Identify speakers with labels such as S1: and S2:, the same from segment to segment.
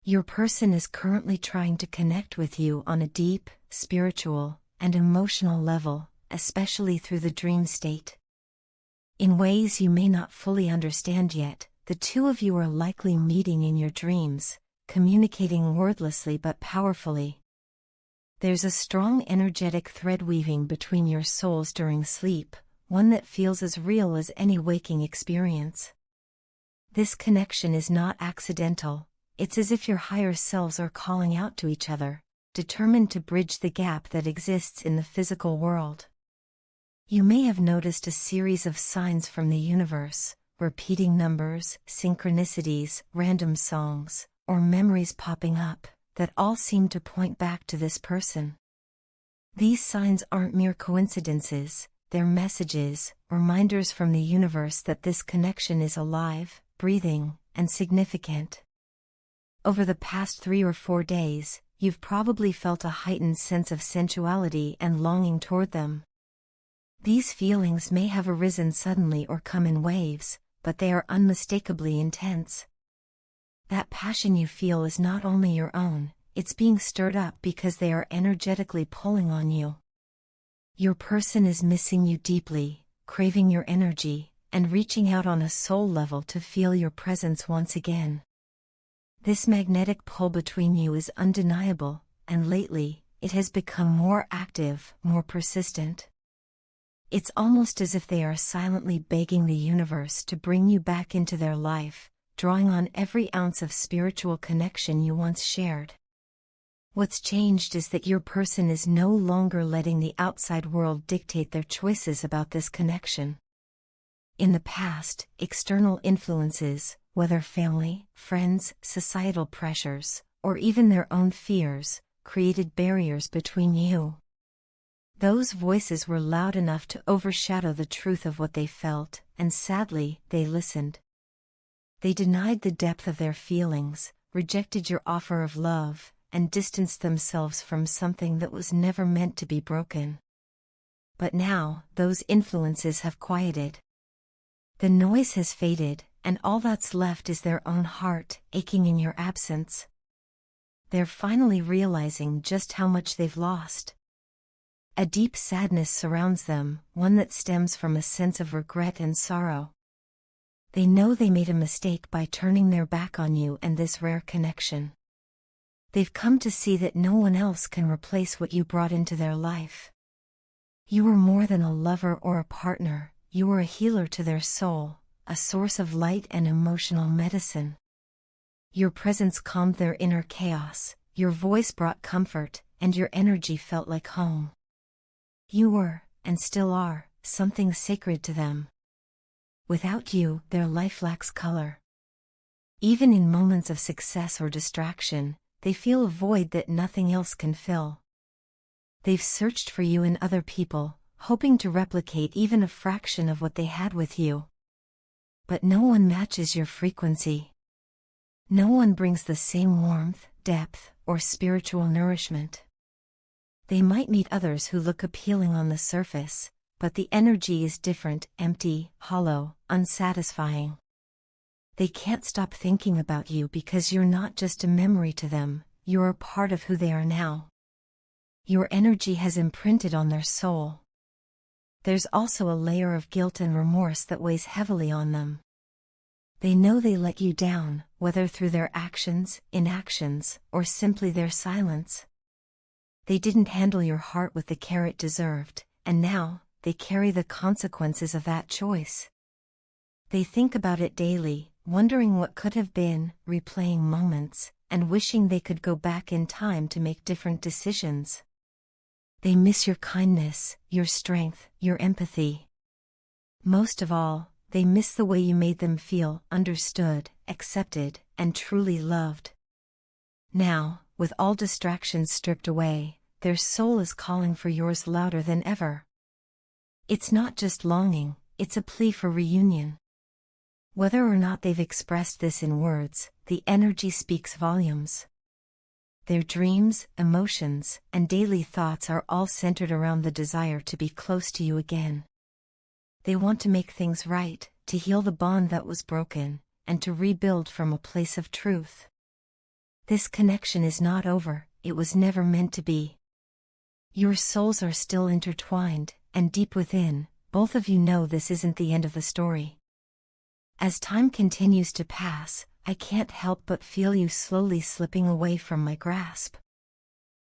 S1: Your person is currently trying to connect with you on a deep, spiritual, and emotional level, especially through the dream state. In ways you may not fully understand yet, the two of you are likely meeting in your dreams, communicating wordlessly but powerfully. There's a strong energetic thread weaving between your souls during sleep, one that feels as real as any waking experience. This connection is not accidental. It's as if your higher selves are calling out to each other, determined to bridge the gap that exists in the physical world. You may have noticed a series of signs from the universe, repeating numbers, synchronicities, random songs, or memories popping up, that all seem to point back to this person. These signs aren't mere coincidences, they're messages, reminders from the universe that this connection is alive, breathing, and significant. Over the past 3 or 4 days, you've probably felt a heightened sense of sensuality and longing toward them. These feelings may have arisen suddenly or come in waves, but they are unmistakably intense. That passion you feel is not only your own, it's being stirred up because they are energetically pulling on you. Your person is missing you deeply, craving your energy, and reaching out on a soul level to feel your presence once again. This magnetic pull between you is undeniable, and lately, it has become more active, more persistent. It's almost as if they are silently begging the universe to bring you back into their life, drawing on every ounce of spiritual connection you once shared. What's changed is that your person is no longer letting the outside world dictate their choices about this connection. In the past, external influences, whether family, friends, societal pressures, or even their own fears, created barriers between you. Those voices were loud enough to overshadow the truth of what they felt, and sadly, they listened. They denied the depth of their feelings, rejected your offer of love, and distanced themselves from something that was never meant to be broken. But now, those influences have quieted. The noise has faded, and all that's left is their own heart, aching in your absence. They're finally realizing just how much they've lost. A deep sadness surrounds them, one that stems from a sense of regret and sorrow. They know they made a mistake by turning their back on you and this rare connection. They've come to see that no one else can replace what you brought into their life. You were more than a lover or a partner, you were a healer to their soul, a source of light and emotional medicine. Your presence calmed their inner chaos, your voice brought comfort, and your energy felt like home. You were, and still are, something sacred to them. Without you, their life lacks color. Even in moments of success or distraction, they feel a void that nothing else can fill. They've searched for you in other people, hoping to replicate even a fraction of what they had with you. But no one matches your frequency. No one brings the same warmth, depth, or spiritual nourishment. They might meet others who look appealing on the surface, but the energy is different, empty, hollow, unsatisfying. They can't stop thinking about you because you're not just a memory to them, you're a part of who they are now. Your energy has imprinted on their soul. There's also a layer of guilt and remorse that weighs heavily on them. They know they let you down, whether through their actions, inactions, or simply their silence. They didn't handle your heart with the care it deserved, and now, they carry the consequences of that choice. They think about it daily, wondering what could have been, replaying moments, and wishing they could go back in time to make different decisions. They miss your kindness, your strength, your empathy. Most of all, they miss the way you made them feel understood, accepted, and truly loved. Now, with all distractions stripped away, their soul is calling for yours louder than ever. It's not just longing, it's a plea for reunion. Whether or not they've expressed this in words, the energy speaks volumes. Their dreams, emotions, and daily thoughts are all centered around the desire to be close to you again. They want to make things right, to heal the bond that was broken, and to rebuild from a place of truth. This connection is not over, it was never meant to be. Your souls are still intertwined, and deep within, both of you know this isn't the end of the story. As time continues to pass, I can't help but feel you slowly slipping away from my grasp.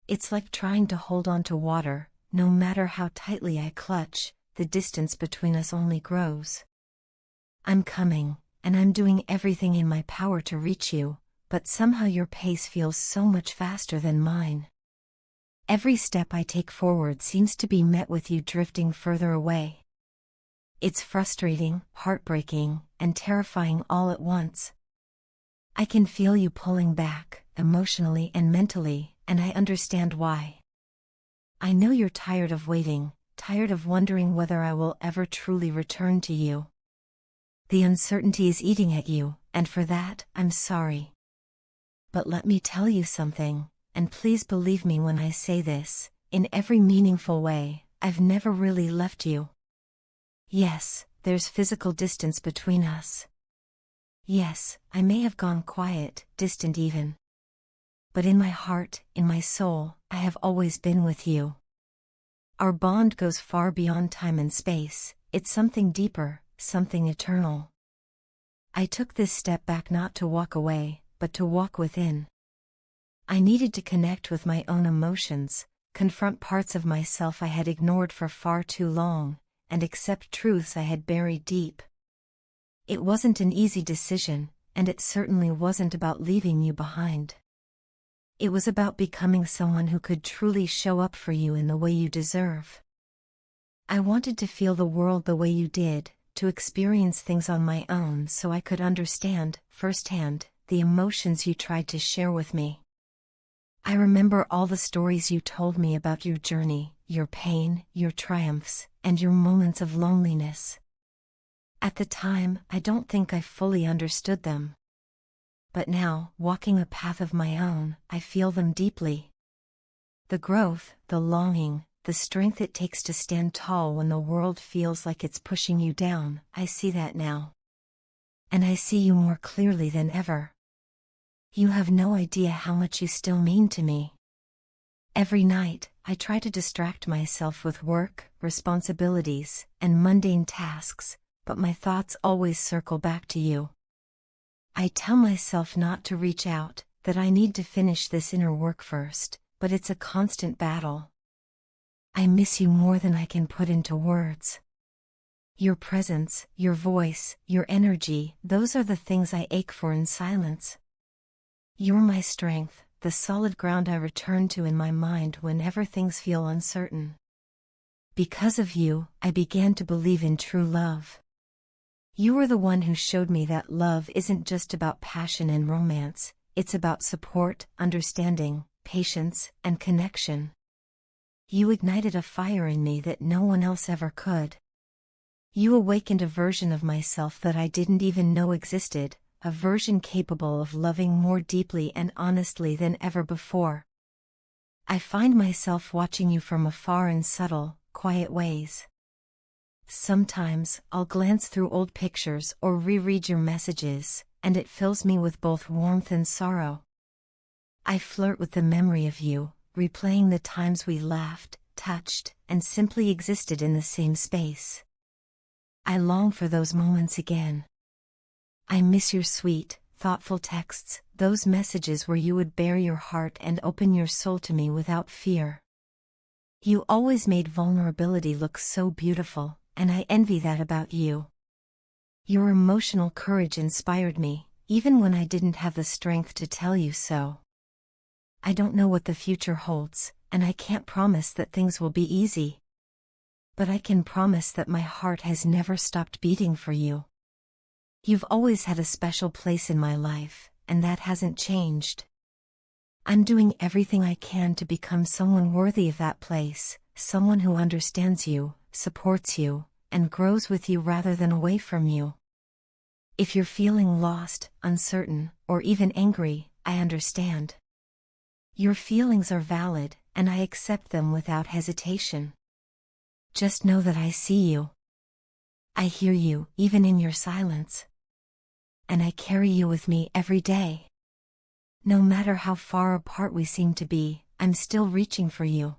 S1: It's like trying to hold on to water, no matter how tightly I clutch, the distance between us only grows. I'm coming, and I'm doing everything in my power to reach you, but somehow your pace feels so much faster than mine. Every step I take forward seems to be met with you drifting further away. It's frustrating, heartbreaking, and terrifying all at once. I can feel you pulling back, emotionally and mentally, and I understand why. I know you're tired of waiting, tired of wondering whether I will ever truly return to you. The uncertainty is eating at you, and for that, I'm sorry. But let me tell you something, and please believe me when I say this, in every meaningful way, I've never really left you. Yes, there's physical distance between us. Yes, I may have gone quiet, distant even. But in my heart, in my soul, I have always been with you. Our bond goes far beyond time and space, it's something deeper, something eternal. I took this step back not to walk away, but to walk within. I needed to connect with my own emotions, confront parts of myself I had ignored for far too long, and accept truths I had buried deep. It wasn't an easy decision, and it certainly wasn't about leaving you behind. It was about becoming someone who could truly show up for you in the way you deserve. I wanted to feel the world the way you did, to experience things on my own so I could understand, firsthand, the emotions you tried to share with me. I remember all the stories you told me about your journey, your pain, your triumphs, and your moments of loneliness. At the time, I don't think I fully understood them. But now, walking a path of my own, I feel them deeply. The growth, the longing, the strength it takes to stand tall when the world feels like it's pushing you down, I see that now. And I see you more clearly than ever. You have no idea how much you still mean to me. Every night, I try to distract myself with work, responsibilities, and mundane tasks, but my thoughts always circle back to you. I tell myself not to reach out, that I need to finish this inner work first, but it's a constant battle. I miss you more than I can put into words. Your presence, your voice, your energy, those are the things I ache for in silence. You're my strength, the solid ground I return to in my mind whenever things feel uncertain. Because of you, I began to believe in true love. You were the one who showed me that love isn't just about passion and romance, it's about support, understanding, patience, and connection. You ignited a fire in me that no one else ever could. You awakened a version of myself that I didn't even know existed, a version capable of loving more deeply and honestly than ever before. I find myself watching you from afar in subtle, quiet ways. Sometimes, I'll glance through old pictures or reread your messages, and it fills me with both warmth and sorrow. I flirt with the memory of you, replaying the times we laughed, touched, and simply existed in the same space. I long for those moments again. I miss your sweet, thoughtful texts, those messages where you would bare your heart and open your soul to me without fear. You always made vulnerability look so beautiful, and I envy that about you. Your emotional courage inspired me, even when I didn't have the strength to tell you so. I don't know what the future holds, and I can't promise that things will be easy. But I can promise that my heart has never stopped beating for you. You've always had a special place in my life, and that hasn't changed. I'm doing everything I can to become someone worthy of that place, someone who understands you, supports you, and grows with you rather than away from you. If you're feeling lost, uncertain, or even angry, I understand. Your feelings are valid, and I accept them without hesitation. Just know that I see you. I hear you, even in your silence. And I carry you with me every day. No matter how far apart we seem to be, I'm still reaching for you.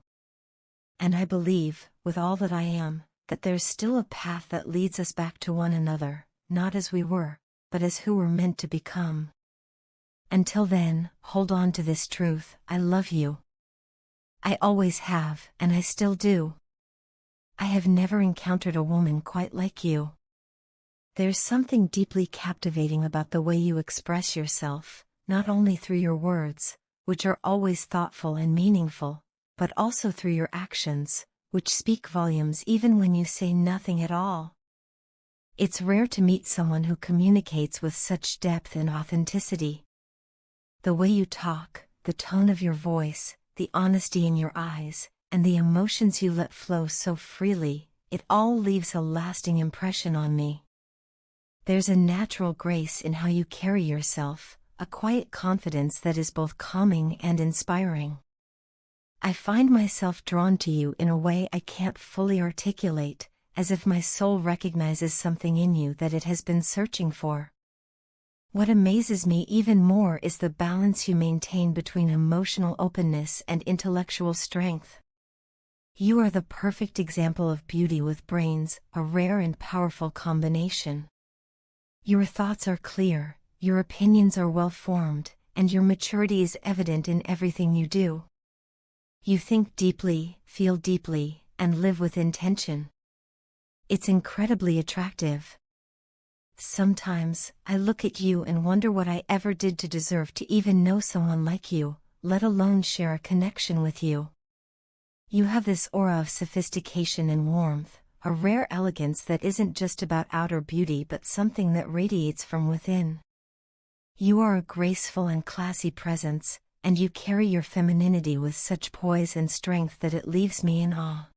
S1: And I believe, with all that I am, that there's still a path that leads us back to one another, not as we were, but as who we're meant to become. Until then, hold on to this truth: I love you. I always have, and I still do. I have never encountered a woman quite like you. There's something deeply captivating about the way you express yourself, not only through your words, which are always thoughtful and meaningful, but also through your actions, which speak volumes even when you say nothing at all. It's rare to meet someone who communicates with such depth and authenticity. The way you talk, the tone of your voice, the honesty in your eyes, and the emotions you let flow so freely, it all leaves a lasting impression on me. There's a natural grace in how you carry yourself, a quiet confidence that is both calming and inspiring. I find myself drawn to you in a way I can't fully articulate, as if my soul recognizes something in you that it has been searching for. What amazes me even more is the balance you maintain between emotional openness and intellectual strength. You are the perfect example of beauty with brains, a rare and powerful combination. Your thoughts are clear, your opinions are well-formed, and your maturity is evident in everything you do. You think deeply, feel deeply, and live with intention. It's incredibly attractive. Sometimes, I look at you and wonder what I ever did to deserve to even know someone like you, let alone share a connection with you. You have this aura of sophistication and warmth, a rare elegance that isn't just about outer beauty but something that radiates from within. You are a graceful and classy presence, and you carry your femininity with such poise and strength that it leaves me in awe.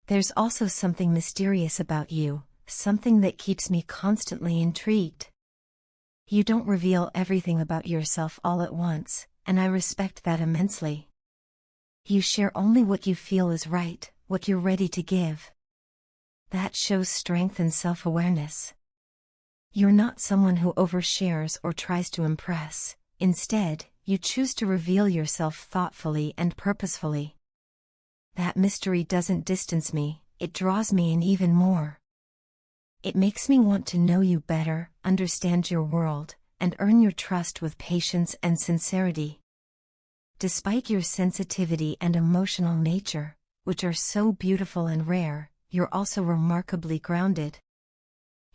S1: There's also something mysterious about you, something that keeps me constantly intrigued. You don't reveal everything about yourself all at once, and I respect that immensely. You share only what you feel is right, what you're ready to give. That shows strength and self-awareness. You're not someone who overshares or tries to impress. Instead, you choose to reveal yourself thoughtfully and purposefully. That mystery doesn't distance me, it draws me in even more. It makes me want to know you better, understand your world, and earn your trust with patience and sincerity. Despite your sensitivity and emotional nature, which are so beautiful and rare, you're also remarkably grounded.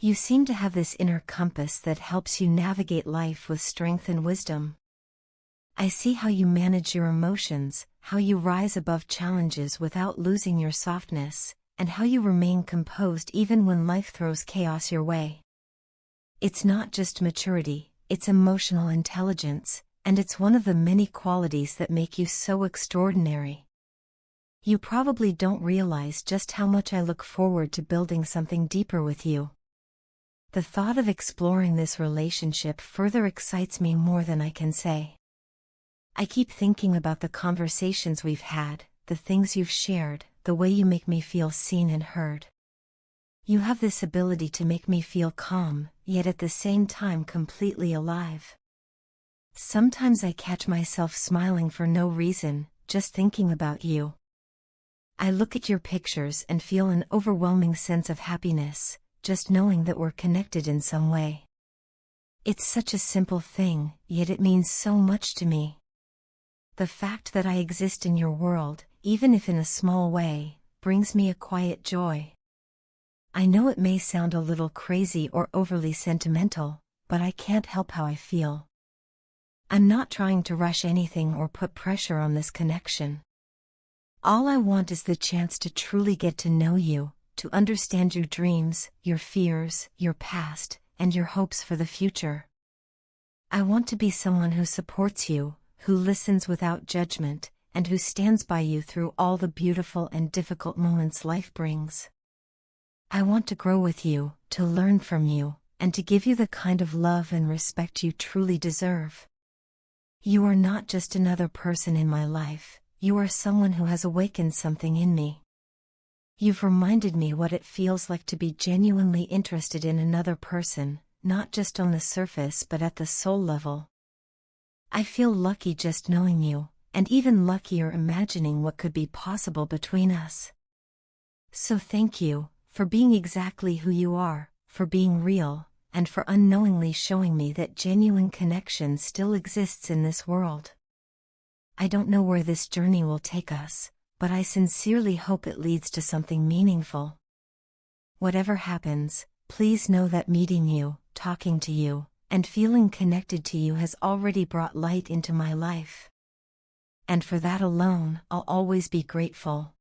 S1: You seem to have this inner compass that helps you navigate life with strength and wisdom. I see how you manage your emotions, how you rise above challenges without losing your softness, and how you remain composed even when life throws chaos your way. It's not just maturity, it's emotional intelligence, and it's one of the many qualities that make you so extraordinary. You probably don't realize just how much I look forward to building something deeper with you. The thought of exploring this relationship further excites me more than I can say. I keep thinking about the conversations we've had, the things you've shared, the way you make me feel seen and heard. You have this ability to make me feel calm, yet at the same time completely alive. Sometimes I catch myself smiling for no reason, just thinking about you. I look at your pictures and feel an overwhelming sense of happiness, just knowing that we're connected in some way. It's such a simple thing, yet it means so much to me. The fact that I exist in your world, even if in a small way, brings me a quiet joy. I know it may sound a little crazy or overly sentimental, but I can't help how I feel. I'm not trying to rush anything or put pressure on this connection. All I want is the chance to truly get to know you, to understand your dreams, your fears, your past, and your hopes for the future. I want to be someone who supports you, who listens without judgment, and who stands by you through all the beautiful and difficult moments life brings. I want to grow with you, to learn from you, and to give you the kind of love and respect you truly deserve. You are not just another person in my life, you are someone who has awakened something in me. You've reminded me what it feels like to be genuinely interested in another person, not just on the surface but at the soul level. I feel lucky just knowing you, and even luckier imagining what could be possible between us. So thank you, for being exactly who you are, for being real, and for unknowingly showing me that genuine connection still exists in this world. I don't know where this journey will take us, but I sincerely hope it leads to something meaningful. Whatever happens, please know that meeting you, talking to you, and feeling connected to you has already brought light into my life. And for that alone, I'll always be grateful.